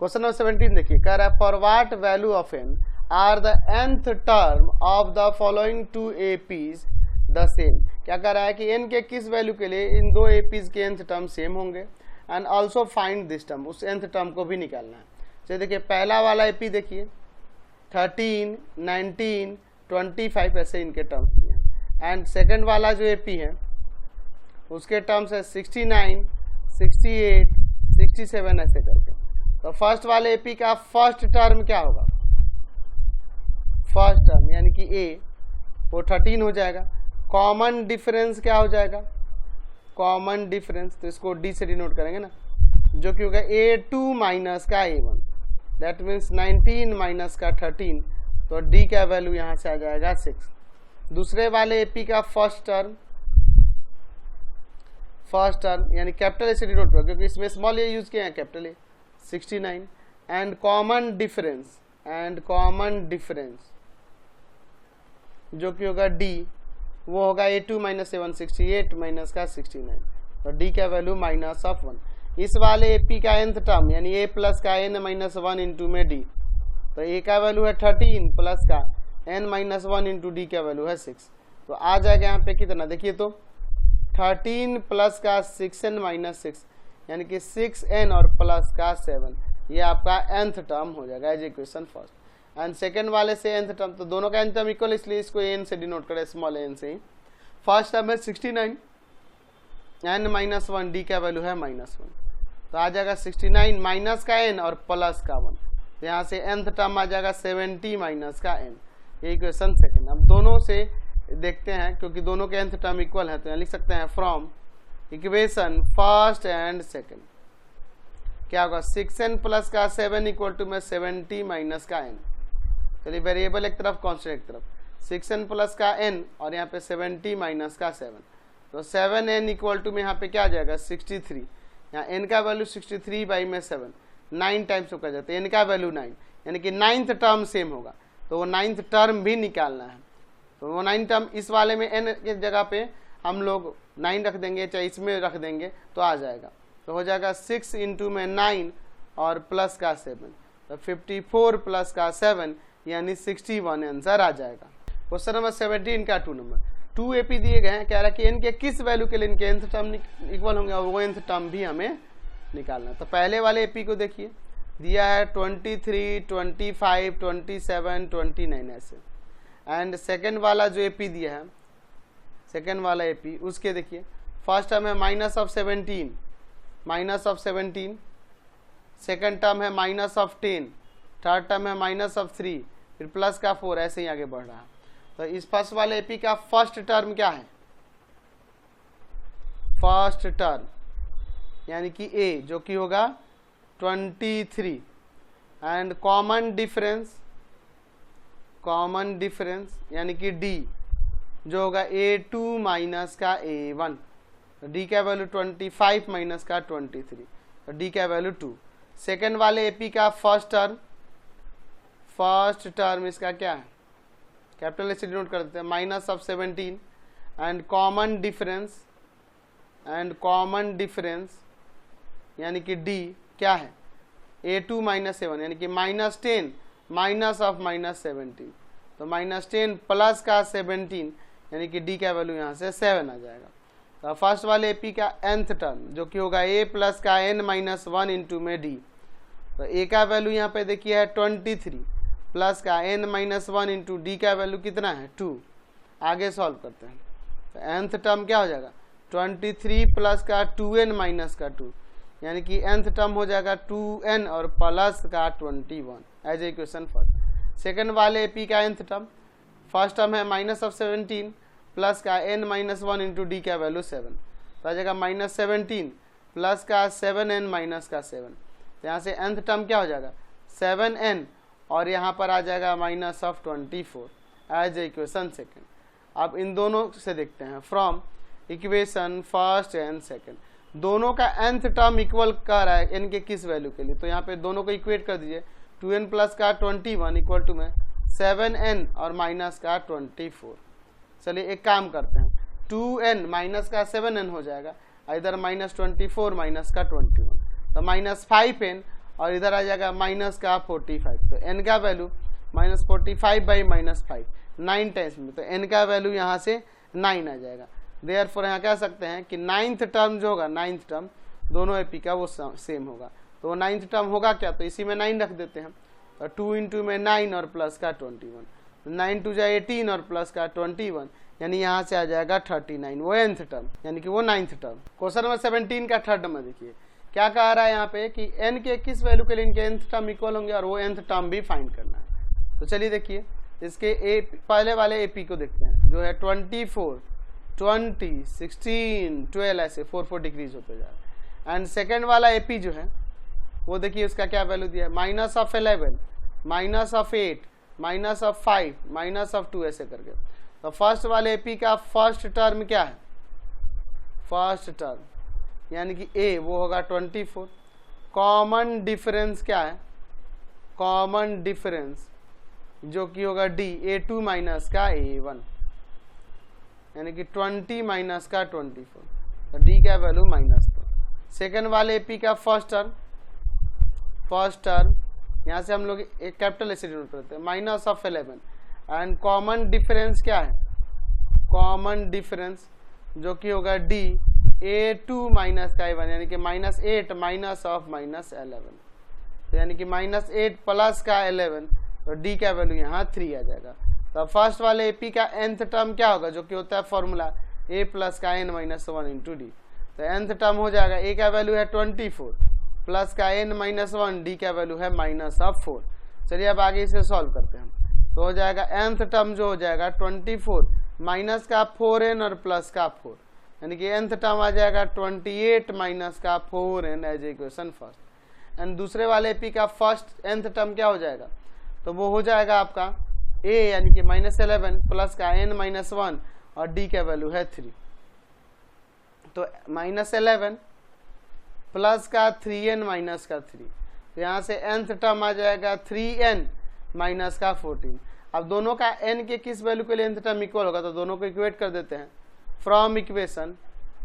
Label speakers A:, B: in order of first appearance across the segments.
A: Question number 17 देखिए, कह रहा है for what value of n are the nth term of the following two APs the same. क्या कह रहा है कि n के किस वैल्यू के लिए इन दो एपीज के nth टर्म सेम होंगे, and also find this term, उस nth टर्म को भी निकालना है। चलिए देखिए, पहला वाला एपी देखिए 13, 19, 25 ऐसे इनके टर्म्स दिए हैं, एंड सेकंड वाला जो एपी है उसके टर्म्स है 69, 68, 67 ऐसे करके। तो फर्स्ट वाले एपी का फर्स्ट टर्म क्या होगा, फर्स्ट टर्म यानी कि ए, वो 13 हो जाएगा। कॉमन डिफरेंस क्या हो जाएगा, कॉमन डिफरेंस, तो इसको डी से डिनोट करेंगे ना, जो कि होगा A2 माइनस का A1, दैट मीन्स 19 माइनस का 13, तो डी का वैल्यू यहाँ से आ जाएगा 6। दूसरे वाले एपी का फर्स्ट टर्म यानी कैपिटल ए से डिनोट करो, क्योंकि इसमें स्मॉल ए यूज किया है, capital A 69, and common difference जो कि होगा डी, वो होगा A2 माइनस A1 68 माइनस का 69, तो डी का वैल्यू माइनस ऑफ 1। इस वाले एपी का nth टर्म यानी a प्लस का n माइनस 1 इंटू में डी, तो a का वैल्यू है 13 प्लस का n माइनस 1 इंटू डी का वैल्यू है 6, तो आ जाएगा यहाँ पे कितना, देखिए तो 13 प्लस का 6n माइनस 6 यानी कि 6n और प्लस का 7, ये आपका nth टर्म हो जाएगा as equation first. And second वाले से nth टर्म, तो दोनों का nth टर्म इक्वल, इसलिए इसको n से डिनोट करें, स्मॉल n से ही। फर्स्ट टर्म है 69, n माइनस 1, डी का वैल्यू है माइनस 1, तो आ जाएगा 69 माइनस का n और प्लस का 1, तो यहाँ से nth टर्म आ जाएगा 70 माइनस का n, ये इक्वेशन सेकंड। अब दोनों से देखते हैं, क्योंकि दोनों के nth टर्म इक्वल है, तो यहाँ लिख सकते हैं from equation first and second क्या होगा, 6n प्लस का 7 इक्वल टू में 70 माइनस का n। चलिए वेरिएबल एक तरफ, कांस्टेंट एक तरफ, 6n प्लस का n और यहाँ पे 70 माइनस का 7, तो 7n इक्वल टू में यहाँ पे क्या आ जाएगा 63, यहाँ n का वैल्यू 63 बाई में 7, 9 टाइम्स होकर जाता है, n का वैल्यू 9, यानी कि 9th टर्म सेम होगा, तो वो 9th टर्म भी निकालना है। तो वो 9 टर्म इस वाले में n की जगह पे हम लोग 9 रख देंगे, चाहे इसमें रख देंगे तो आ जाएगा, तो हो जाएगा 6 इंटू में 9 और प्लस का 7, तो 54 प्लस का 7 यानी 61 आंसर आ जाएगा। क्वेश्चन नंबर 17 का 2 नंबर, 2 एपी दिए गए हैं, कह रहा है कि n के किस वैल्यू के लिए इनके nth टर्म इक्वल होंगे और वो nth टर्म भी हमें निकालना है। तो पहले वाले एपी को देखिए, दिया है 23, 25, 27, 29 ऐसे, एंड सेकेंड वाला जो एपी दिया है, सेकेंड वाला एपी उसके देखिए, फर्स्ट टर्म है माइनस ऑफ 17, सेकेंड टर्म है माइनस ऑफ 10, थर्ड टर्म है माइनस ऑफ 3, फिर प्लस का 4, ऐसे ही आगे बढ़ रहा है। तो इस फर्स्ट वाले एपी का फर्स्ट टर्म क्या है, फर्स्ट टर्म यानी कि a, जो कि होगा 23, एंड कॉमन डिफरेंस यानी कि d, जो होगा A2 माइनस का A1, तो d का वैल्यू 25 माइनस का 23, तो d का वैल्यू 2। सेकेंड वाले एपी का फर्स्ट टर्म इसका क्या है, कैपिटल से डिनोट कर देते हैं, minus of 17, and common difference यानी कि d क्या है A2 माइनस A1 यानी कि माइनस 10 माइनस ऑफ माइनस 17, तो माइनस 10 प्लस का 17 यानी कि d का वैल्यू यहाँ से 7 आ जाएगा। तो फर्स्ट वाले एपी का nth टर्म जो कि होगा a प्लस का n माइनस 1 इंटू में d, तो a का वैल्यू यहाँ पे देखिए है 23 प्लस का n माइनस 1 इंटू डी का वैल्यू कितना है 2। आगे सॉल्व करते हैं, तो nth टर्म क्या हो जाएगा 23 प्लस का 2n माइनस का 2 यानी कि nth टर्म हो जाएगा 2n और प्लस का 21 एज इक्वेशन फर्स्ट। सेकेंड वाले एपी का nth टर्म, फर्स्ट टर्म है माइनस ऑफ 17 प्लस का n माइनस 1 इंटू डी का वैल्यू 7, तो आ जाएगा माइनस 17 प्लस का 7n माइनस का 7, तो यहाँ से nth टर्म क्या हो जाएगा 7n और यहाँ पर आ जाएगा minus of 24 as equation second. अब इन दोनों से देखते हैं, from equation first and second, दोनों का nth टर्म इक्वल कर रहा है n के किस वैल्यू के लिए, तो यहाँ पे दोनों को इक्वेट कर दीजिए, 2n प्लस का 21 इक्वल टू में 7n और माइनस का 24। चलिए एक काम करते हैं, 2n माइनस का 7n हो जाएगा, इधर माइनस 24 माइनस का 21, तो माइनस 5n और इधर आ जाएगा माइनस का 45। तो n का वैल्यू -45/-5 9 टाइम्स में, तो n का वैल्यू यहाँ से 9 आ जाएगा। देयरफॉर यहाँ कह सकते हैं कि 9th टर्म जो होगा, 9th टर्म दोनों एपी का वो सेम होगा। तो वो 9th टर्म होगा क्या, तो इसी में 9 रख देते हैं। तो 2 इंटू में 9 और प्लस का 21, 9 टू जाए 18 और प्लस का 21, यानी यहाँ से आ जाएगा 39, वो nth टर्म यानी कि वो 9th टर्म। क्वेश्चन नंबर 17 का थर्ड नंबर देखिए क्या कह रहा है यहाँ पे कि n के किस वैल्यू के लिए इनके nth टर्म इक्वल होंगे और वो nth टर्म भी फाइंड करना है। तो चलिए देखिए इसके पहले वाले एपी को देखते हैं, जो है 24, 20, 16, 12 ऐसे 4 डिक्रीज होते जा रहा है। एंड सेकेंड वाला एपी जो है वो देखिए उसका क्या वैल्यू दिया है, -11, -8, -5, -2 ऐसे करके। तो फर्स्ट वाले एपी का फर्स्ट टर्म क्या है, फर्स्ट टर्म यानी कि ए वो होगा 24। कॉमन डिफरेंस क्या है, कॉमन डिफरेंस जो कि होगा डी A2 माइनस का A1 यानी कि 20 माइनस का 24, तो डी का वैल्यू -4। सेकेंड वाले एपी का फर्स्ट टर्म यहाँ से हम लोग एक कैपिटल ऐसे डिनोट करते हैं, -11। एंड कॉमन डिफरेंस क्या है, कॉमन डिफरेंस जो कि होगा डी A2 माइनस का A1 यानी कि -8 -11, तो यानी कि -8 प्लस का 11, तो डी का वैल्यू यहाँ 3 आ जाएगा। तो फर्स्ट वाले एपी का nth टर्म क्या होगा, जो कि होता है फॉर्मूला a प्लस का n माइनस 1 इंटू डी। तो nth टर्म हो जाएगा, a का वैल्यू है 24 प्लस का n माइनस 1, डी का वैल्यू है -4। चलिए अब आगे इसे सॉल्व करते हैं। तो हो जाएगा nth टर्म जो हो जाएगा 24 माइनस का 4n और प्लस का 4, यानी कि nth टर्म आ जाएगा 28 माइनस का 4n as equation first. And दूसरे वाले एपी का फर्स्ट nth टर्म क्या हो जाएगा, तो वो हो जाएगा आपका a यानी कि -11 प्लस का n माइनस 1 और d का वैल्यू है 3। तो -11 प्लस का 3n माइनस का 3, तो यहाँ से nth टर्म आ जाएगा 3n माइनस का 14। अब दोनों का n के किस वैल्यू के लिए nth टर्म इक्वल होगा, तो दोनों को इक्वेट कर देते हैं from equation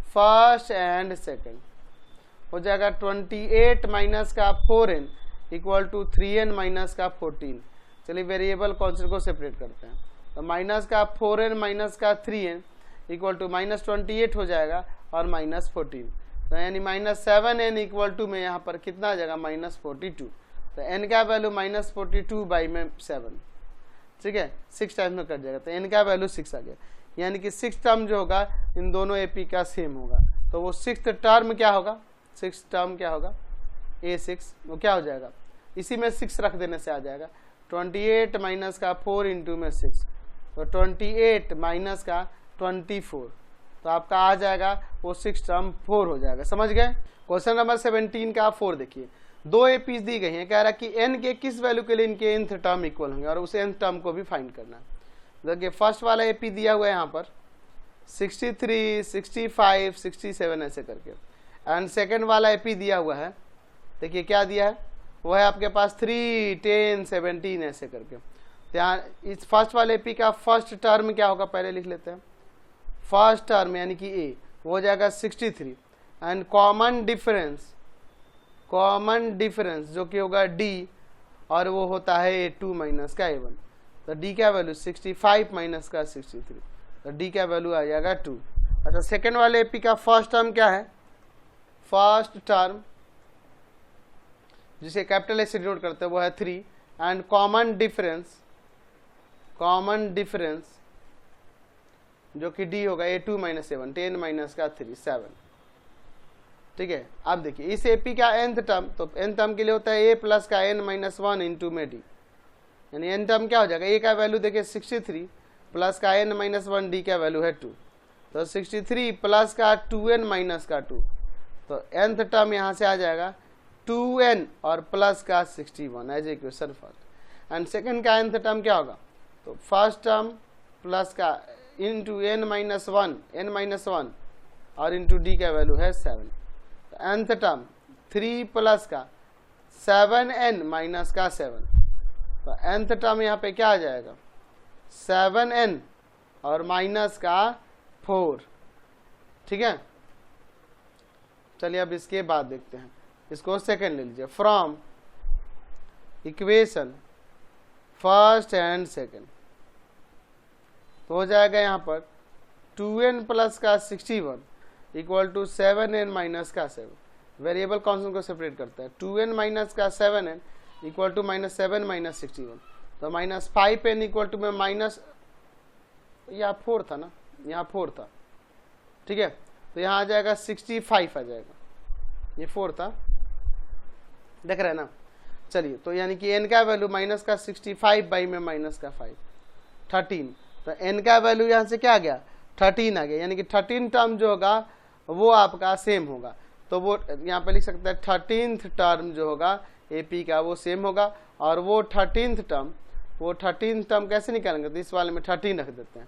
A: first and second. हो जाएगा 28 माइनस का 4n equal to 3n minus का 14। चलिए वेरिएबल कॉन्स्टेंट को सेपरेट करते हैं। तो माइनस का 4n माइनस का 3n इक्वल टू -28 हो जाएगा और -14, तो यानी -7n इक्वल टू में यहाँ पर कितना आ जाएगा -42। तो n का वैल्यू -42/7, ठीक है 6 टाइम्स में कट जाएगा, तो n का वैल्यू 6 आ गया, यानी कि 6 टर्म जो होगा इन दोनों एपी का सेम होगा। तो वो 6th टर्म क्या होगा, 6th टर्म क्या होगा A6, वो क्या हो जाएगा, इसी में 6 रख देने से आ जाएगा 28 माइनस का 4 इंटू में 6, तो 28 माइनस का 24, तो आपका आ जाएगा वो 6 टर्म 4 हो जाएगा। समझ गए। क्वेश्चन नंबर 17 का 4 देखिए, दो एपीज दी गई हैं, कह रहा है कि n के किस वैल्यू के लिए इनके nth टर्म इक्वल होंगे और उस nth टर्म को भी फाइंड करना है। देखिए फर्स्ट वाला एपी दिया हुआ है यहाँ पर 63, 65, 67 ऐसे करके, एंड सेकेंड वाला एपी दिया हुआ है, देखिए क्या दिया है, वो है आपके पास 3, 10, 17 ऐसे करके। तो यहाँ इस फर्स्ट वाले एपी का फर्स्ट टर्म क्या होगा, पहले लिख लेते हैं। फर्स्ट टर्म यानी कि ए वो हो जाएगा 63, एंड कॉमन डिफरेंस जो कि होगा डी, और वो होता है A2 माइनस का A1, तो डी का वैल्यू 65 माइनस का 63, तो डी का वैल्यू आ जाएगा 2। अच्छा सेकेंड वाले एपी का फर्स्ट टर्म क्या है, फर्स्ट टर्म जिसे कैपिटल ए से डिनोट करते हैं वो है 3, एंड कॉमन डिफरेंस जो कि डी होगा A2 माइनस A1, 10 माइनस का 3, 7, ठीक है। अब देखिए इस एपी का nth टर्म, तो nth टर्म के लिए होता है a प्लस का n माइनस 1 इंटू में डी, यानी n टर्म क्या हो जाएगा, a का वैल्यू देखिए 63 प्लस का n माइनस 1, डी का वैल्यू है 2, तो 63 प्लस का 2n माइनस का 2, तो nth टर्म यहाँ से आ जाएगा 2n और प्लस का 61 as equation first. And second का nth टर्म क्या होगा, तो फर्स्ट टर्म प्लस का इंटू n माइनस 1 और इंटू डी का वैल्यू है 7, तो nth टर्म 3 प्लस का 7n माइनस का 7, तो nth टर्म यहाँ पे क्या आ जाएगा 7n और माइनस का 4, ठीक है। चलिए अब इसके बाद देखते हैं, इसको सेकेंड ले लीजिए, from equation first and second, तो हो जाएगा यहाँ पर 2n प्लस का 61 इक्वल टू 7n माइनस का 7। वेरिएबल कॉन्स्टेंट को सेपरेट करता है। 2n माइनस का 7n इक्वल टू -7 माइनस 61, तो -5n इक्वल टू में माइनस, यहाँ 4 था ना, यहाँ 4 था, ठीक है, तो यहाँ आ जाएगा 65 आ जाएगा, ये 4 था, देख रहे हैं ना। चलिए, तो यानी कि n का वैल्यू माइनस का 65 बाई में माइनस का 5 13, तो n का वैल्यू यहाँ से क्या आ गया 13 आ गया, यानी कि 13 टर्म जो होगा वो आपका सेम होगा, तो वो यहाँ पे लिख सकते हैं 13th टर्म जो होगा AP का वो सेम होगा, और वो 13th टर्म कैसे निकालेंगे, तो इस वाले में 13 रख देते हैं,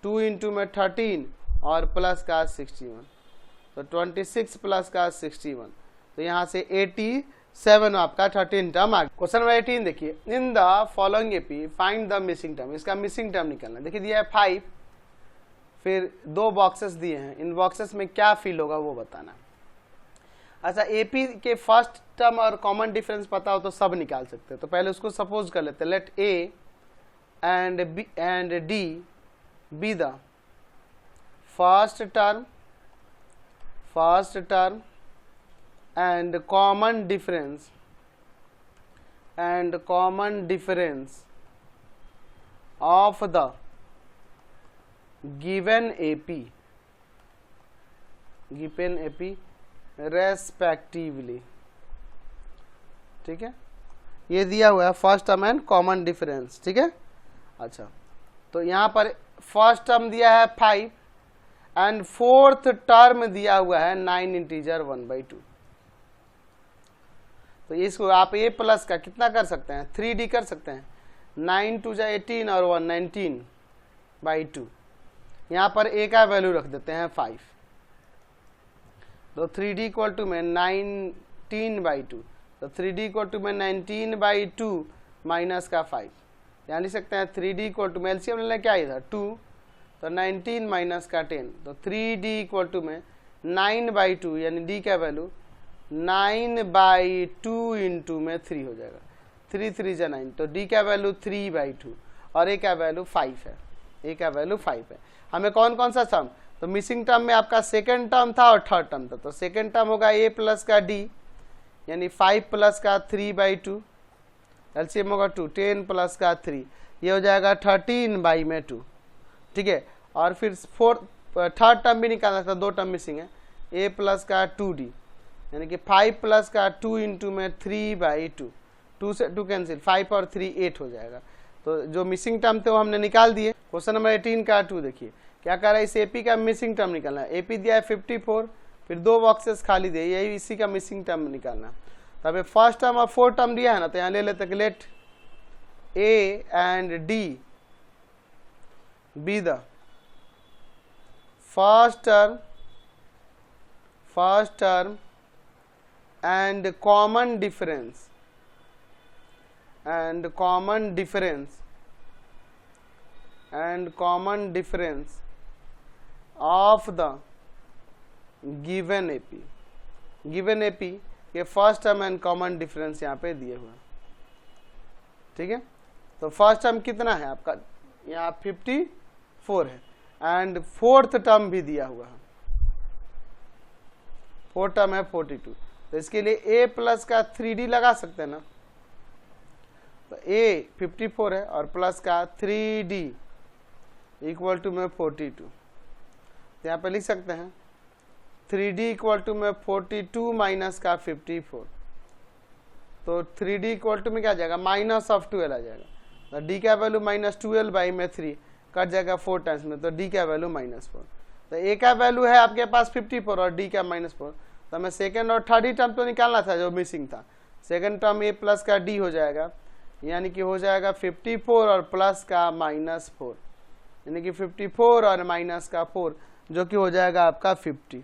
A: 2 इंटू में 13 और प्लस का 61, तो 26 प्लस का 61, तो यहाँ से 87 आपका 13 टर्म आ गया। क्वेश्चन नंबर 18 देखिए, in the following AP find the missing term, इसका मिसिंग टर्म निकालना। देखिए दिया है 5, फिर 2 बॉक्सेस दिए हैं, इन बॉक्सेस में क्या फिल होगा वो बताना। अच्छा, AP के फर्स्ट टर्म और कॉमन डिफरेंस पता हो तो सब निकाल सकते हैं, तो पहले उसको सपोज कर लेते हैं, let A and D be the first term and common difference of the given AP respectively, ठीक है, ये दिया हुआ है first term and common difference, ठीक है। अच्छा, तो यहाँ पर फर्स्ट टर्म दिया है 5 एंड फोर्थ टर्म दिया हुआ है 9 इंटीजर 1/2, तो इसको आप A प्लस का कितना कर सकते हैं 3D कर सकते हैं, 9 2 जा 18 और 1 19/2, यहाँ पर A का वैल्यू रख देते हैं 5, तो 3D इक्वल टू में 19/2, तो 3D इक्वल टू में 19/2 माइनस का 5, यहाँ लिख सकते हैं 3D इक्वल टू में एलसीएम लेना क्या इधर 2, तो 19 माइनस का 10, तो 3D इक्वल टू में 9/2 यानी D का वैल्यू 9/2 इंटू में 3 हो जाएगा, 3 3 जा 9, तो D का वैल्यू 3/2 और A का वैल्यू 5 है, A का वैल्यू 5 है। हमें कौन कौन सा टर्म, तो मिसिंग टर्म में आपका सेकेंड टर्म था और थर्ड टर्म था, तो सेकेंड टर्म होगा A प्लस का D यानी 5 प्लस का 3/2, एलसीएम होगा 2, 10 प्लस का 3, ये हो जाएगा 13/2, ठीक है। और फिर थर्ड टर्म भी निकालना था, 2 टर्म मिसिंग है, A प्लस का 2D यानी कि 5 प्लस का 2 इंटू में 3/2, 2 से 2 कैंसिल, 5 और 3 8 हो जाएगा, तो जो मिसिंग टर्म थे वो हमने निकाल दिए। क्वेश्चन नंबर 18 का 2 देखिए क्या कर रहा है, इस AP का मिसिंग टर्म निकालना है। AP दिया है 54, फिर 2 बॉक्सेस खाली दिए, यही इसी का मिसिंग टर्म निकालना। तो अभी फर्स्ट टर्म और फोर्थ टर्म दिया है ना, तो यहाँ ले लेते हैं, let A and D be the first term and common difference of the given AP के first term and common difference यहाँ पे दिए हुए, ठीक है। तो फर्स्ट टर्म कितना है आपका, यहाँ 54 है एंड फोर्थ टर्म भी दिया हुआ है, फोर्थ टर्म है 42, तो इसके लिए A प्लस का 3D लगा सकते हैं ना, तो A 54 है और प्लस का 3D इक्वल टू में 42, तो यहाँ पे लिख सकते हैं 3D इक्वल टू में 42 माइनस का 54, तो 3D इक्वल टू में क्या आ जाएगा माइनस ऑफ 12 आ जाएगा, तो D का वैल्यू -12 बाई में 3 कट जाएगा 4 टाइम्स में, तो D का वैल्यू -4, तो A का वैल्यू है आपके पास 54 और D का -4, तो हमें सेकेंड और थर्ड ही टर्म तो निकालना था जो मिसिंग था। सेकेंड टर्म A प्लस का D हो जाएगा, यानी कि हो जाएगा 54 और प्लस का -4, यानी कि 54 और माइनस का 4 जो कि हो जाएगा आपका 50,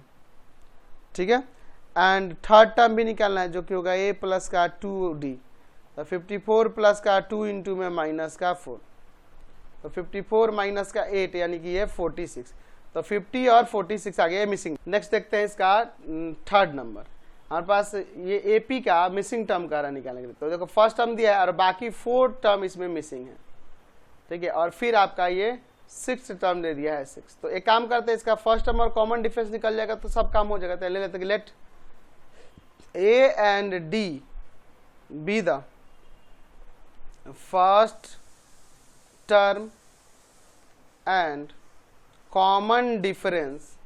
A: ठीक है। एंड थर्ड टर्म भी निकालना है जो कि होगा A प्लस का 2D, तो 54 प्लस का 2 इंटू में माइनस का 4, तो 54 माइनस का 8 यानी कि ये 46, तो 50 और 46 आ गया मिसिंग। नेक्स्ट देखते हैं इसका थर्ड नंबर, हमारे पास ये एपी का मिसिंग टर्म का रहा निकालने के लिए। तो देखो फर्स्ट टर्म दिया है और बाकी 4 टर्म इसमें मिसिंग है, ठीक है। और फिर आपका ये 6 टर्म दे दिया है 6। तो एक काम करते हैं, इसका फर्स्ट टर्म और कॉमन डिफरेंस निकल जाएगा तो सब काम हो जाएगा। तो ले लेते हैं, let A and D be the first term and common difference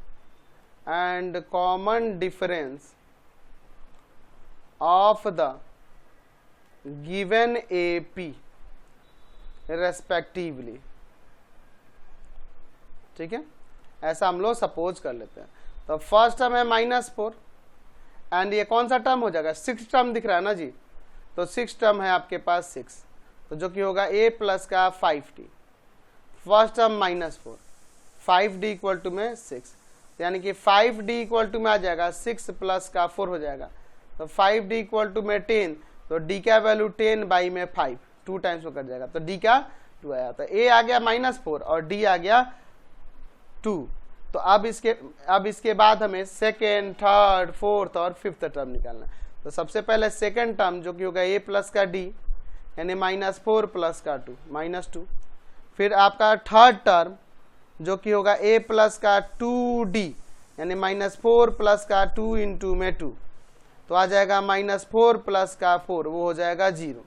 A: of the given AP respectively, ठीक है। ऐसा हम लोग सपोज कर लेते हैं। तो फर्स्ट टर्म है -4 एंड ये कौन सा टर्म हो जाएगा, 6 टर्म दिख रहा है ना जी। तो 6 टर्म है आपके पास 6, तो जो कि होगा a प्लस का 5d, first term -4, 5d equal to में 6, यानी कि 5d इक्वल टू में आ जाएगा 6 प्लस का 4 हो जाएगा। तो 5d इक्वल टू में 10, तो d का वैल्यू 10 बाई में 5, 2 टाइम्स में कट जाएगा। तो d का 2 आया। तो a आ गया -4 और d आ गया 2। तो अब इसके बाद हमें सेकेंड, थर्ड, फोर्थ और फिफ्थ टर्म निकालना है। तो सबसे पहले सेकेंड टर्म जो कि होगा a प्लस का d, यानी -4 प्लस का 2, -2। फिर आपका थर्ड टर्म जो कि होगा a प्लस का 2d, यानी -4 प्लस का 2 इंटू में 2, तो आ जाएगा -4 प्लस का 4, वो हो जाएगा 0।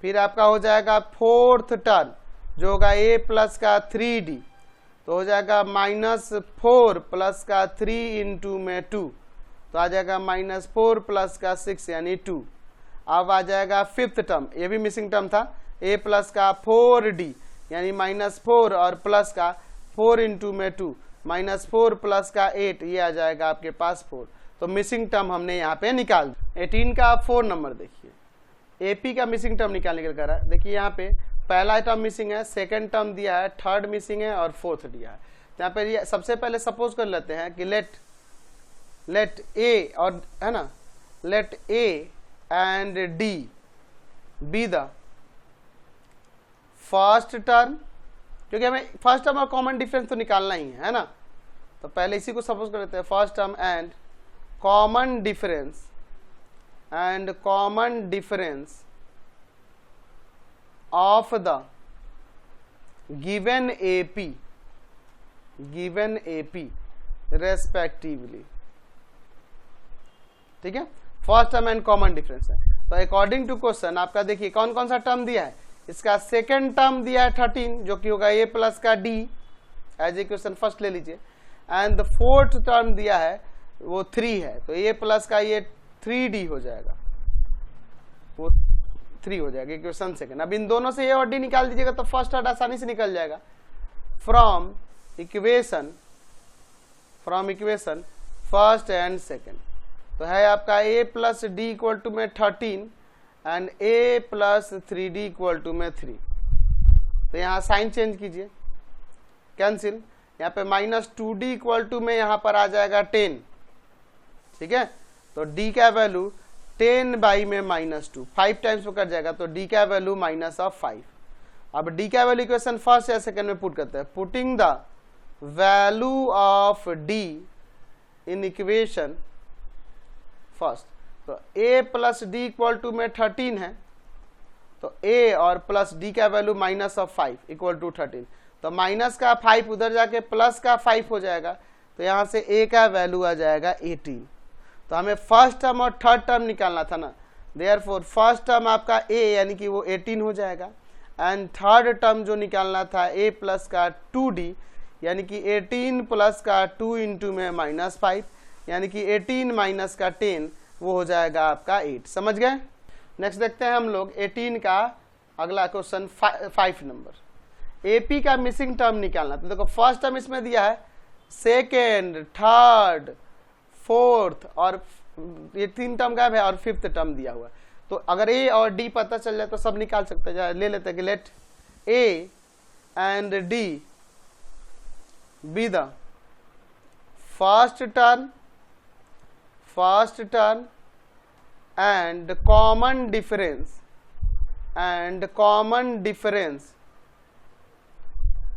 A: फिर आपका हो जाएगा फोर्थ टर्म जो होगा a प्लस का 3d, तो हो जाएगा -4 प्लस का 3 इंटू में 2, तो आ जाएगा -4 प्लस का 6 यानी 2। अब आ जाएगा फिफ्थ टर्म, ये भी मिसिंग टर्म था, a प्लस का 4d, यानी -4 और प्लस का 4 इंटू में 2, -4 प्लस का 8, ये आ जाएगा आपके पास 4। तो मिसिंग टर्म हमने यहाँ पे निकाल दिया। 18 का 4 नंबर देखिए, एपी का मिसिंग टर्म निकालने के लिए करा। देखिए यहाँ पे पहला टर्म मिसिंग है, सेकंड टर्म दिया है, थर्ड मिसिंग है और फोर्थ दिया है। तो यहाँ पे सबसे पहले सपोज कर लेते हैं कि लेट ए, और है ना, let A and D be the first term, क्योंकि हमें फर्स्ट टर्म और कॉमन डिफरेंस तो निकालना ही है ना। तो पहले इसी को सपोज कर लेते हैं, first term and common difference of the given AP respectively, ठीक है। First term and common difference है। तो अकॉर्डिंग टू क्वेश्चन आपका देखिए कौन कौन सा टर्म दिया है। इसका सेकेंड टर्म दिया है 13, जो कि होगा a प्लस का d, एज इक्वेशन फर्स्ट ले लीजिए। एंड द फोर्थ टर्म दिया है वो 3 है, तो a प्लस का ये 3d हो जाएगा, वो 3 हो जाएगा इक्वेशन सेकेंड। अब इन दोनों से a और d निकाल दीजिएगा तो फर्स्ट टर्म आसानी से निकल जाएगा। From equation first and second, तो है आपका a plus d equal to में 13 and a plus 3d equal to में 3। तो यहाँ साइन चेंज कीजिए, कैंसिल, यहाँ पे -2d इक्वल टू में यहाँ पर आ जाएगा 10, ठीक है। तो d का वैल्यू 10 बाई में -2, 5 टाइम्स में कट जाएगा, तो d का वैल्यू -5। अब d का वैल्यू इक्वेशन फर्स्ट या सेकंड में पुट करते हैं। Putting the value of d in equation first, तो a plus d equal to में 13 है, तो a और प्लस d का वैल्यू -5 इक्वल टू 13, तो माइनस का 5 उधर जाके प्लस का 5 हो जाएगा, तो यहाँ से a का वैल्यू आ जाएगा 18। तो हमें फर्स्ट टर्म और थर्ड टर्म निकालना था ना, देयरफॉर फर्स्ट टर्म आपका a यानी कि वो 18 हो जाएगा, एंड थर्ड टर्म जो निकालना था a प्लस का 2d, यानी कि 18 प्लस का 2 इंटू में -5, यानी कि 18 माइनस का 10, वो हो जाएगा आपका 8। समझ गए। नेक्स्ट देखते हैं हम लोग 18 का अगला क्वेश्चन 5 नंबर, एपी का मिसिंग टर्म निकालना। तो देखो फर्स्ट टर्म इसमें दिया है, सेकेंड, थर्ड, फोर्थ और ये 3 टर्म गायब है और फिफ्थ टर्म दिया हुआ है। तो अगर ए और डी पता चल जाए तो सब निकाल सकते हैं। ले लेते हैं कि let A and D be the first term and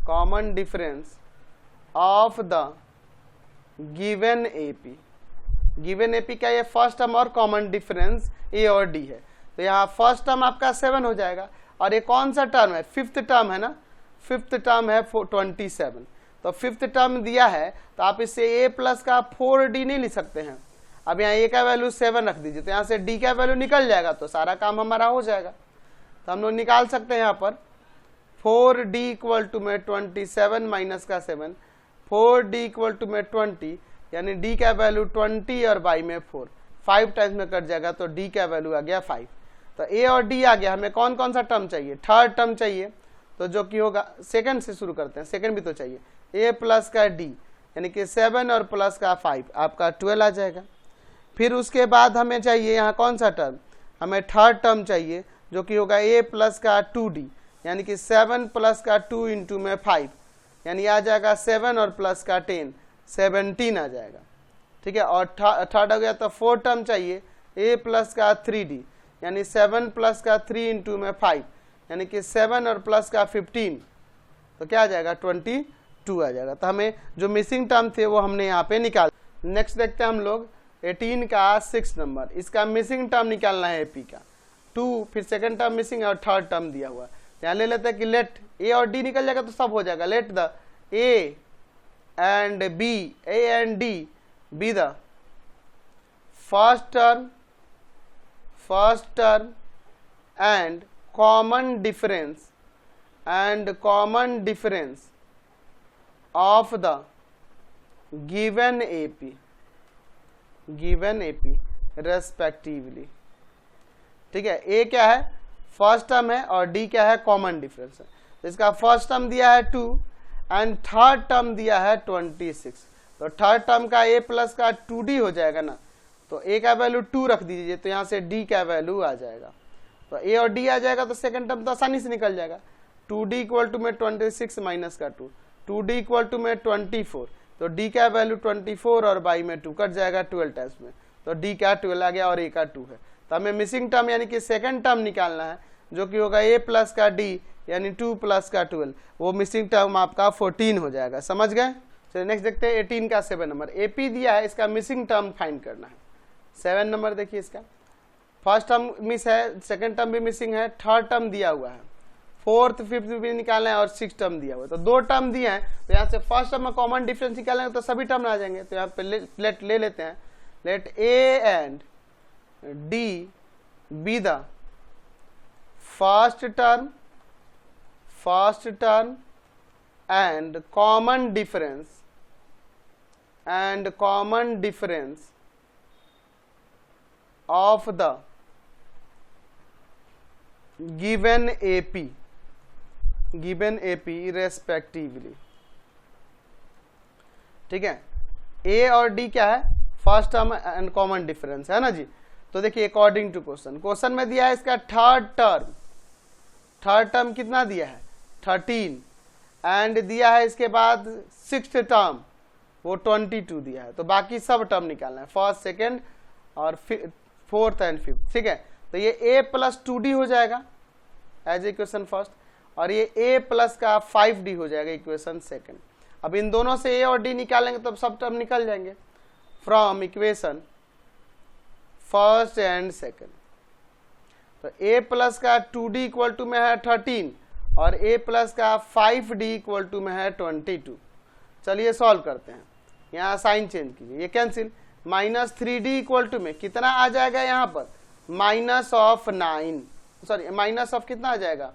A: common difference of the given AP, given AP का ये फर्स्ट टर्म और कॉमन डिफरेंस ए और डी है। तो यहाँ फर्स्ट टर्म आपका 7 हो जाएगा, और ये कौन सा टर्म है, फिफ्थ टर्म है ना, फिफ्थ टर्म है 27। तो फिफ्थ टर्म दिया है तो आप इससे ए प्लस का 4d नहीं लिख सकते हैं। अब यहाँ ए का वैल्यू 7 रख दीजिए, तो यहाँ से डी का वैल्यू निकल जाएगा, तो सारा काम हमारा हो जाएगा। तो हम लोग निकाल सकते हैं यहाँ पर 4d इक्वल टू में 27 माइनस का 7, 4d इक्वल टू में 20, यानी d का वैल्यू 20 और बाई में 4, 5 टाइम्स में कट जाएगा, तो d का वैल्यू आ गया 5। तो a और d आ गया। हमें कौन कौन सा टर्म चाहिए, थर्ड टर्म चाहिए, तो जो कि होगा सेकंड से शुरू करते हैं, सेकंड भी तो चाहिए, a प्लस का d यानी कि 7 और प्लस का 5 आपका 12 आ जाएगा। फिर उसके बाद हमें चाहिए यहाँ कौन सा टर्म, हमें थर्ड टर्म चाहिए जो कि होगा a प्लस का 2d यानी कि 7 प्लस का 2 इंटू में 5, यानी आ जाएगा 7 और प्लस का 10, 17 आ जाएगा। ठीक है, और थर्ड हो गया तो फोर्थ टर्म चाहिए a प्लस का 3d यानी 7 प्लस का 3 इंटू में 5, यानी कि 7 और प्लस का 15, तो क्या आ जाएगा 22 आ जाएगा। तो हमें जो मिसिंग टर्म थे वो हमने यहाँ पे निकाल। नेक्स्ट देखते हैं हम लोग 18 का 6 नंबर, इसका मिसिंग टर्म निकालना है एपी का 2, फिर सेकंड टर्म मिसिंग है और थर्ड टर्म दिया हुआ। यहाँ ले लेते हैं कि लेट ए और डी निकल जाएगा तो सब हो जाएगा। Let the A and D be the first term and common difference of the given AP respectively. ठीक है, ए क्या है, फर्स्ट टर्म है, और डी क्या है, कॉमन डिफरेंस है। तो इसका फर्स्ट टर्म दिया है 2 एंड थर्ड टर्म दिया है 26। तो थर्ड टर्म का a प्लस का 2d हो जाएगा ना, तो a का वैल्यू 2 रख दीजिए, तो यहाँ से d का वैल्यू आ जाएगा। तो a और d आ जाएगा तो सेकंड टर्म तो आसानी से निकल जाएगा। 2d इक्वल टू में 26 माइनस का 2, 2d इक्वल टू में 24, तो d का वैल्यू 24 और बाई में 2 कट जाएगा 12 टाइम्स में, तो d का 12 आ गया और a का 2 है। तो हमें मिसिंग टर्म यानी कि सेकंड टर्म निकालना है जो कि होगा a प्लस का d यानी 2 प्लस का 12, वो मिसिंग टर्म आपका 14 हो जाएगा। समझ गए? चलिए नेक्स्ट देखते हैं 18 का 7 नंबर, एपी दिया है, इसका मिसिंग टर्म फाइंड करना है। 7 नंबर देखिए, इसका फर्स्ट टर्म मिस है, सेकंड टर्म भी मिसिंग है, थर्ड टर्म दिया हुआ है, फोर्थ फिफ्थ भी निकालना है और 6 टर्म दिया हुआ है। तो 2 टर्म दिए हैं, तो यहाँ से फर्स्ट टर्म में कॉमन डिफरेंस निकालेंगे तो सभी टर्म आ जाएंगे। तो यहाँ पे ले लेते हैं, let A and D be the first term and common difference of the given AP respectively। ठीक है, A और D क्या है, first term and common difference है ना जी। तो देखिए अकॉर्डिंग टू क्वेश्चन में दिया है इसका थर्ड टर्म कितना दिया है 13, एंड दिया है इसके बाद सिक्स्थ टर्म वो 22 दिया है। तो बाकी सब टर्म निकालना है, फर्स्ट सेकंड और फोर्थ एंड फिफ्थ। ठीक है, तो ये a प्लस 2d हो जाएगा एज इक्वेशन फर्स्ट, और ये a प्लस का 5d हो जाएगा इक्वेशन सेकंड। अब इन दोनों से a और d निकालेंगे तो सब टर्म निकल जाएंगे from equation first and second. तो a प्लस का 2d इक्वल टू में है 13 और a प्लस का 5d इक्वल टू में है 22। चलिए सॉल्व करते हैं, यहाँ साइन चेंज कीजिए, ये cancel, minus 3d equal to में कितना आ जाएगा यहाँ पर minus of 9, sorry minus of कितना आ जाएगा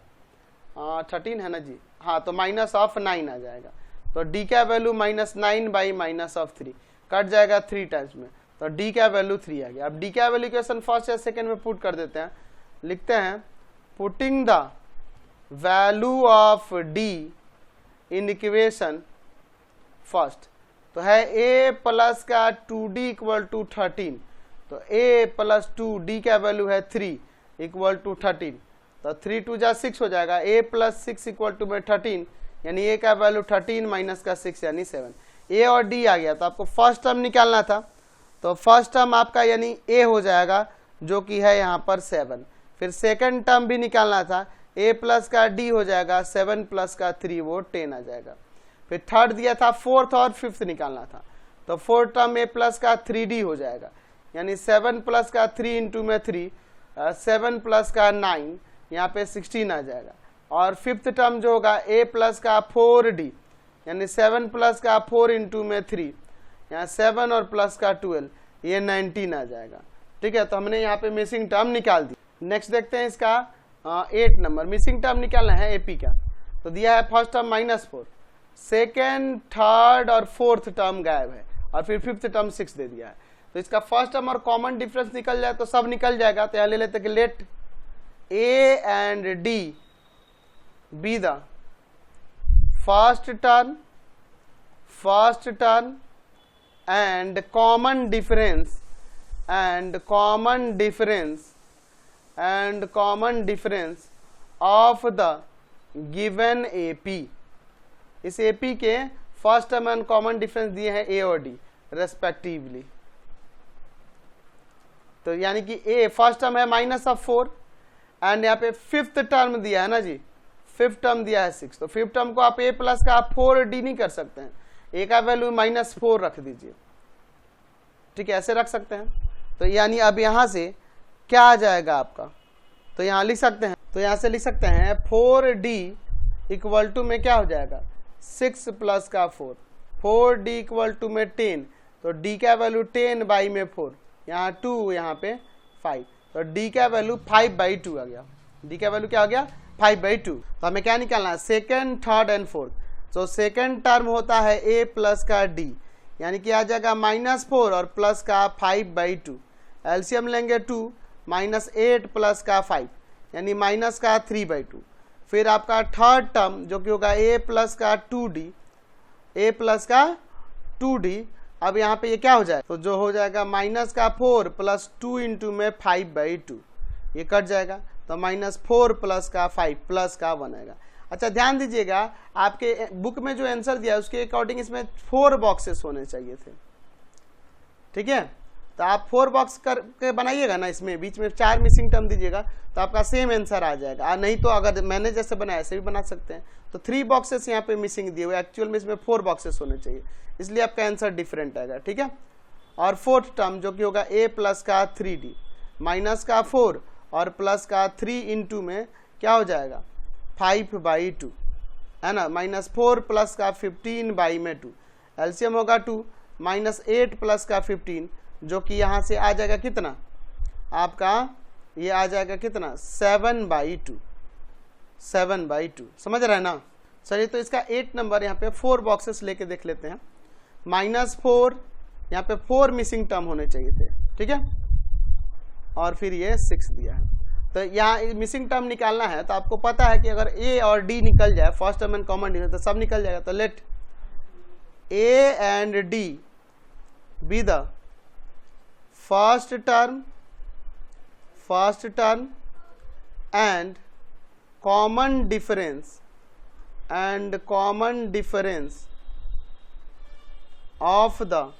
A: 13 है ना जी, हाँ तो माइनस ऑफ 9 आ जाएगा। तो d का value minus 9 by minus of 3 cut जाएगा 3 टाइम्स में, तो d का वैल्यू 3 आ गया। अब d का वैल्यू इक्वेशन फर्स्ट या सेकंड में पुट कर देते हैं, लिखते हैं putting the value of d in equation first. तो है a प्लस का 2d इक्वल टू 13, तो a प्लस 2d का वैल्यू है 3 इक्वल टू 13, तो 3 2 जा 6 हो जाएगा, a प्लस 6 इक्वल टू में 13 यानी a का वैल्यू 13 माइनस का 6 यानी 7। a और d आ गया, तो आपको फर्स्ट टर्म निकालना था, तो फर्स्ट टर्म आपका यानी a हो जाएगा जो कि है यहाँ पर 7। फिर सेकंड टर्म भी निकालना था, a प्लस का d हो जाएगा 7 प्लस का 3 वो 10 आ जाएगा। फिर थर्ड दिया था फोर्थ और फिफ्थ निकालना था, तो फोर्थ टर्म ए प्लस का 3d हो जाएगा, यानी 7 प्लस का 3 इंटू में 3, 7 प्लस का 9, यहाँ पे 16 आ जाएगा। और फिफ्थ टर्म जो होगा ए प्लस का 4d, यानी 7 प्लस का 4 इंटू में 3, यहाँ 7 और प्लस का 12, ये 19 आ जाएगा। ठीक है, तो हमने यहाँ पे मिसिंग टर्म निकाल दी। नेक्स्ट देखते हैं इसका 8 नंबर, मिसिंग टर्म निकालना है एपी का। तो दिया है फर्स्ट टर्म -4, सेकेंड, थर्ड और फोर्थ टर्म गायब है, और फिर फिफ्थ टर्म 6 दे दिया है। तो इसका फर्स्ट टर्म और कॉमन डिफरेंस निकल जाए तो सब निकल जाएगा। तो यहाँ ले लेते हैं कि let A and D be the first term and common difference of the given AP। इस AP के first term and common difference दिए हैं ए और डी रेस्पेक्टिवली। तो यानी कि ए फर्स्ट टर्म है -4 एंड यहाँ पे फिफ्थ टर्म दिया है ना जी, फिफ्थ टर्म दिया है 6। तो फिफ्थ टर्म को आप ए प्लस का आप 4d नहीं कर सकते हैं, ए का वैल्यू -4 रख दीजिए। ठीक है, ऐसे रख सकते हैं। तो यानी अब यहाँ से क्या आ जाएगा आपका, तो यहाँ लिख सकते हैं, तो यहाँ से लिख सकते हैं 4d इक्वल टू में क्या हो जाएगा 6 प्लस का 4, 4d इक्वल टू में 10, तो d का वैल्यू 10 बाई में 4, यहाँ 2, यहाँ पे 5, तो d का वैल्यू 5/2 आ गया। d का वैल्यू क्या हो गया 5/2। तो हमें क्या निकालना है सेकेंड, थर्ड एंड फोर्थ। तो सेकेंड टर्म होता है a प्लस का d, यानी कि आ जाएगा -4 और प्लस का 5/2, एलसीएम लेंगे 2, -8 प्लस का 5, यानी माइनस का 3/2। फिर आपका थर्ड टर्म जो कि होगा a प्लस का 2d, अब यहाँ पे ये क्या हो जाएगा, तो जो हो जाएगा -4 प्लस 2 इंटू में 5/2, ये कट जाएगा, तो -4 प्लस का 5 प्लस का 1 आएगा। अच्छा ध्यान दीजिएगा, आपके बुक में जो आंसर दिया है उसके अकॉर्डिंग इसमें 4 बॉक्सेस होने चाहिए थे। ठीक है, तो आप 4 बॉक्स करके बनाइएगा ना, इसमें बीच में 4 मिसिंग टर्म दीजिएगा तो आपका सेम आंसर आ जाएगा। नहीं तो अगर मैंने जैसे बनाया ऐसे भी बना सकते हैं। तो 3 बॉक्सेस यहाँ पे मिसिंग दिए हुए, एक्चुअल में इसमें 4 बॉक्सेस होने चाहिए, इसलिए आपका आंसर डिफरेंट आएगा। ठीक है, और फोर्थ टर्म जो कि होगा a प्लस का 3d, -4 और प्लस का 3 इंटू में क्या हो जाएगा 5/2, है ना, -4 प्लस का 15 बाई में 2, एलसीएम होगा 2, -8 प्लस का 15, जो कि यहाँ से आ जाएगा कितना आपका, ये आ जाएगा कितना 7/2, 7/2। समझ रहे हैं ना। चलिए, तो इसका 8 नंबर यहाँ पे 4 बॉक्सेस लेके देख लेते हैं। -4, यहाँ पे 4 मिसिंग टर्म होने चाहिए थे। ठीक है, और फिर ये 6 दिया है। तो यहाँ मिसिंग टर्म निकालना है, तो आपको पता है कि अगर a और d निकल जाए, first term and common difference, तो सब निकल जाएगा। तो let a and d be the first term and common difference of the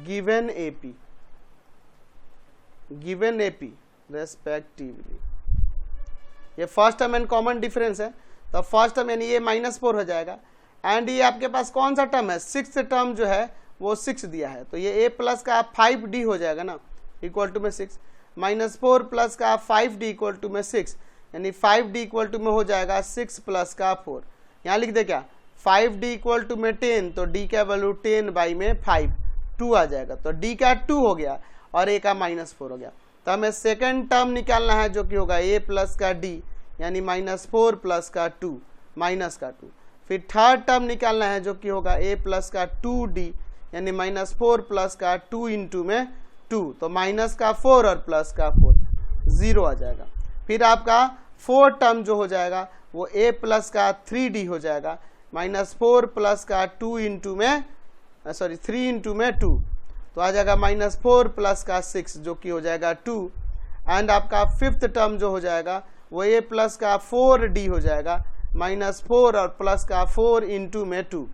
A: given AP respectively. ये first term and common difference है, तो फर्स्ट टर्म यानी ये -4 हो जाएगा, एंड ये आपके पास कौन सा टर्म है, सिक्स्थ टर्म जो है वो 6 दिया है, तो ये a प्लस का 5d हो जाएगा ना, इक्वल टू में 6, -4 प्लस का 5d इक्वल टू में 6, यानी 5d इक्वल टू में हो जाएगा 6 प्लस का 4। यहाँ लिख दे क्या 5d इक्वल टू में 10, तो d का वैल्यू 10 बाई में 5, 2 आ जाएगा, तो d का 2 हो गया और a का -4 हो गया। तो हमें सेकेंड टर्म निकालना है जो कि होगा a प्लस का d, यानी -4 प्लस का 2, माइनस का 2। फिर थर्ड टर्म निकालना है जो कि होगा a प्लस का 2d, यानी -4 प्लस का 2 इंटू में 2, तो माइनस का 4 और प्लस का 4, 0 आ जाएगा। फिर आपका फोर्थ टर्म जो हो जाएगा वो a प्लस का 3d हो जाएगा, -4 प्लस का 2 इंटू में 3 इंटू में 2, तो आ जाएगा -4 प्लस का 6, जो कि हो जाएगा 2। एंड आपका फिफ्थ टर्म जो हो जाएगा वो a प्लस का 4d हो जाएगा, -4 और प्लस का 4 इंटू में 2,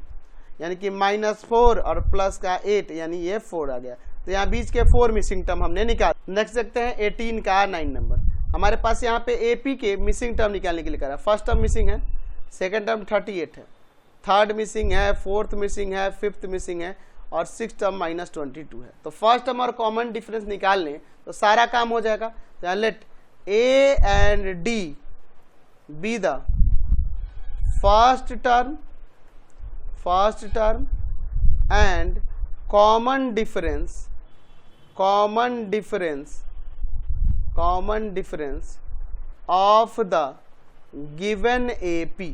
A: यानी कि -4 और प्लस का 8, यानी ये 4 आ गया। तो यहाँ बीच के 4 मिसिंग टर्म हमने निकाल। नेक्स्ट देखते हैं 18 का 9 नंबर। हमारे पास यहाँ पे AP के मिसिंग टर्म निकालने के लिए करा। फर्स्ट टर्म मिसिंग है, सेकेंड टर्म 38 है, थर्ड मिसिंग है, फोर्थ मिसिंग है, फिफ्थ मिसिंग है और सिक्स टर्म -22 है। तो फर्स्ट टर्म और कॉमन डिफरेंस निकाल लें तो सारा काम हो जाएगा। तो let A and D be the first term and common difference of the given AP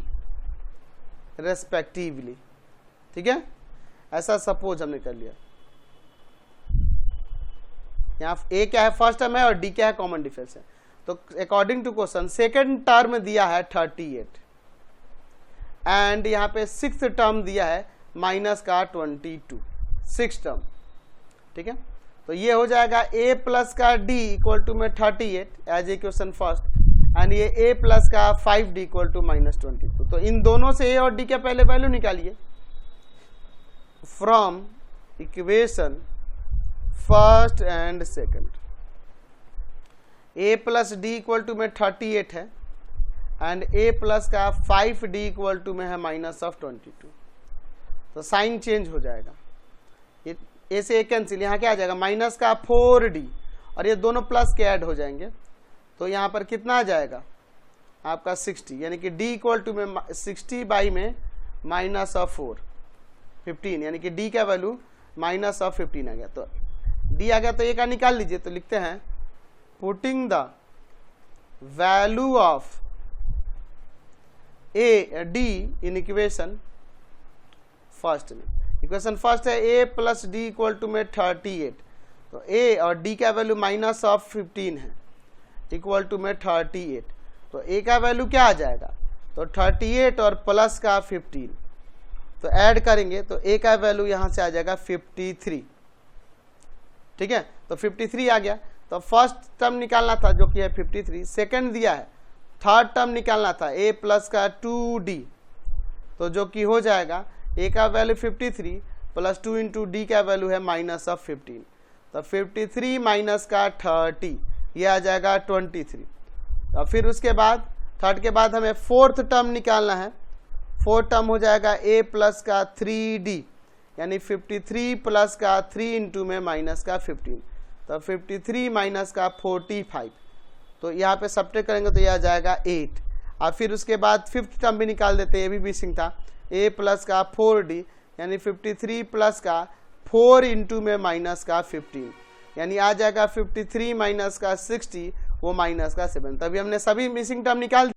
A: respectively. ठीक है, ऐसा सपोज हमने कर लिया। यहाँ A क्या है, फर्स्ट टर्म है, और D क्या है, कॉमन डिफरेंस है। तो according to question second term दिया है 38 एंड यहाँ पे सिक्स्थ टर्म दिया है -22, सिक्स टर्म। ठीक है, तो ये हो जाएगा A प्लस का D इक्वल टू में 38 as a question first, and ये A प्लस का 5D इक्वल टू -22। तो इन दोनों से A और D के पहले वैल्यू निकालिए from equation first and second. A plus D equal to में 38 है एंड A प्लस का 5D इक्वल टू में है -22। तो साइन चेंज हो जाएगा, ये A से A कैंसिल, यहाँ क्या आ जाएगा माइनस का 4D और ये दोनों प्लस के ऐड हो जाएंगे। तो यहाँ पर कितना आ जाएगा आपका 60, यानी कि D इक्वल टू में 60 बाई में -4 15, यानी कि D का वैल्यू -15 आ गया। तो D आ गया तो A का निकाल लीजिए। तो लिखते हैं putting the value of D in equation first में। इक्वेशन फर्स्ट है A plus D equal to में 38, तो A और D का वैल्यू -15 है इक्वल टू में 38। तो A का वैल्यू क्या आ जाएगा, तो 38 और प्लस का 15, तो ऐड करेंगे तो A का वैल्यू यहाँ से आ जाएगा 53। ठीक है, तो 53 आ गया। तो फर्स्ट टर्म निकालना था जो कि है 53, सेकंड दिया है, थर्ड टर्म निकालना था A प्लस का 2D, तो जो कि हो जाएगा A का वैल्यू 53 प्लस 2 इंटू D का वैल्यू है -15। तो 53 माइनस का 30, ये आ जाएगा 23। तो फिर उसके बाद थर्ड के बाद हमें फोर्थ टर्म निकालना है। फोर्थ टर्म हो जाएगा A प्लस का 3D, यानी 53 प्लस का 3 इंटू में माइनस का 15, तो 53 माइनस का 45। तो यहाँ पे सब्ट्रैक्ट करेंगे तो यह आ जाएगा 8। और फिर उसके बाद फिफ्थ टर्म भी निकाल देते हैं, ये भी मिसिंग था। A प्लस का 4D, यानी 53 प्लस का 4 इंटू में माइनस का 15, यानी आ जाएगा 53 माइनस का 60, वो माइनस का 7। तभी हमने सभी मिसिंग टर्म निकाल